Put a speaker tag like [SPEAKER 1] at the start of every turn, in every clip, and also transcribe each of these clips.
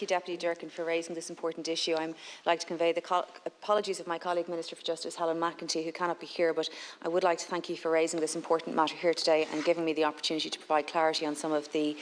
[SPEAKER 1] Thank you, Deputy Durkin, for raising this important issue. I'd like to convey the apologies of my colleague Minister for Justice Helen McEntee, who cannot be here, but I would like to thank you for raising this important matter here today and giving me the opportunity to provide clarity on some of the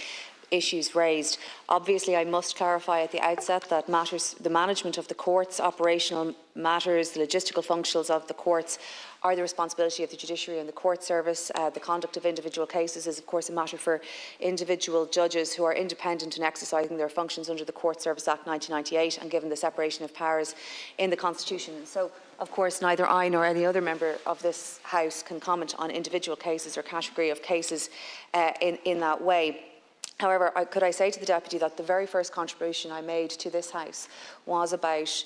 [SPEAKER 1] issues raised. Obviously, I must clarify at the outset that the management of the courts, operational matters, the logistical functions of the courts are the responsibility of the judiciary and the court service. The conduct of individual cases is, of course, a matter for individual judges who are independent in exercising their functions under the Court Service Act 1998 and given the separation of powers in the Constitution. And so, of course, neither I nor any other member of this House can comment on individual cases or category of cases in that way. However, could I say to the Deputy that the very first contribution I made to this House was about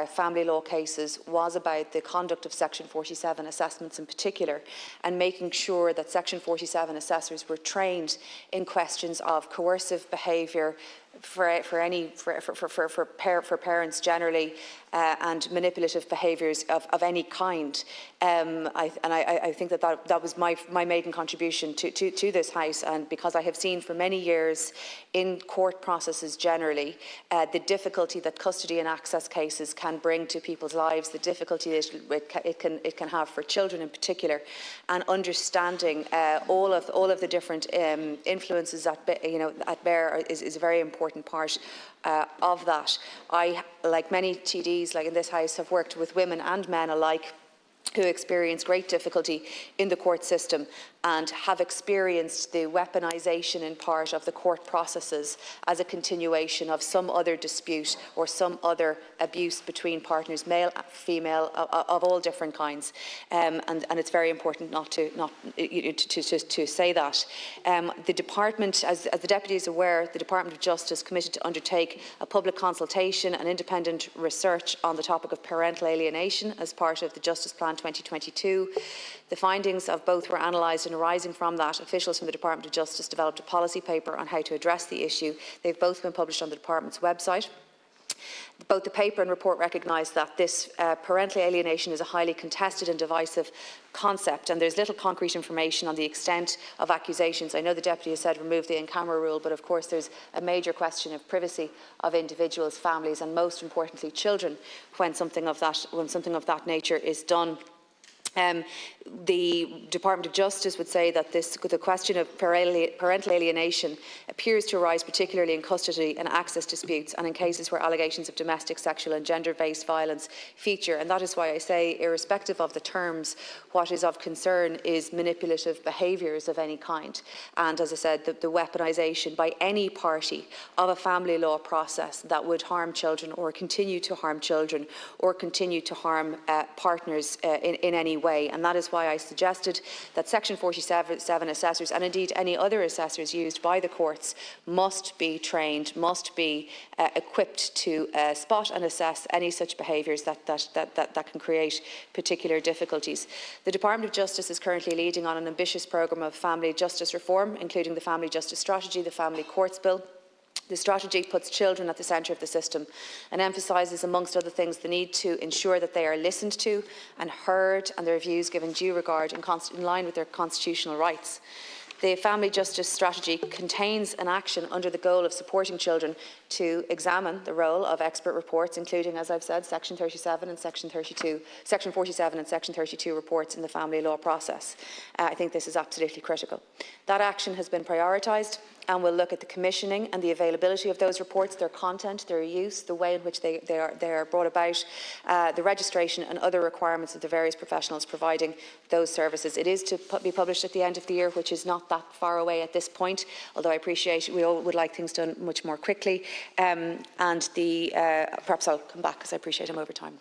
[SPEAKER 1] family law cases, was about the conduct of Section 47 assessments in particular, and making sure that Section 47 assessors were trained in questions of coercive behaviour for parents generally, and manipulative behaviours of any kind. I think that was my maiden contribution to this House, and because I have seen for many years in court processes generally the difficulty that custody and access cases can bring to people's lives, the difficulty it can have for children in particular, and understanding all of the different influences at bear is a very important part of that. I, like many TDs in this House, have worked with women and men alike who experience great difficulty in the court system and have experienced the weaponisation in part of the court processes as a continuation of some other dispute or some other abuse between partners, male, female, of all different kinds. And it's very important to say that. The Department, as the Deputy is aware, the Department of Justice committed to undertake a public consultation and independent research on the topic of parental alienation as part of the Justice Plan 2022. The findings of both were analysed, and arising from that, officials from the Department of Justice developed a policy paper on how to address the issue. They've both been published on the Department's website. Both the paper and report recognise that this parental alienation is a highly contested and divisive concept, and there's little concrete information on the extent of accusations. I know the Deputy has said remove the in-camera rule, but of course there's a major question of privacy of individuals, families, and most importantly children when something of that nature is done. The Department of Justice would say that the question of parental alienation appears to arise particularly in custody and access disputes and in cases where allegations of domestic, sexual and gender-based violence feature. And that is why I say, irrespective of the terms, what is of concern is manipulative behaviours of any kind. And as I said, the weaponisation by any party of a family law process that would harm children or continue to harm children or continue to harm partners in any way. And that is why I suggested that Section 47 assessors, and indeed any other assessors used by the courts, must be trained, must be equipped to spot and assess any such behaviours that can create particular difficulties. The Department of Justice is currently leading on an ambitious programme of family justice reform, including the Family Justice Strategy, the Family Courts Bill. The strategy puts children at the centre of the system and emphasises, amongst other things, the need to ensure that they are listened to and heard and their views given due regard in line with their constitutional rights. The Family Justice Strategy contains an action under the goal of supporting children to examine the role of expert reports, including, as I've said, Section 37 and Section 32, Section 47 and Section 32 reports in the family law process. I think this is absolutely critical. That action has been prioritised and will look at the commissioning and the availability of those reports, their content, their use, the way in which they are brought about, the registration and other requirements of the various professionals providing those services. It is to be published at the end of the year, which is not that far away at this point, although I appreciate we all would like things done much more quickly. Perhaps I'll come back because I appreciate I'm over time.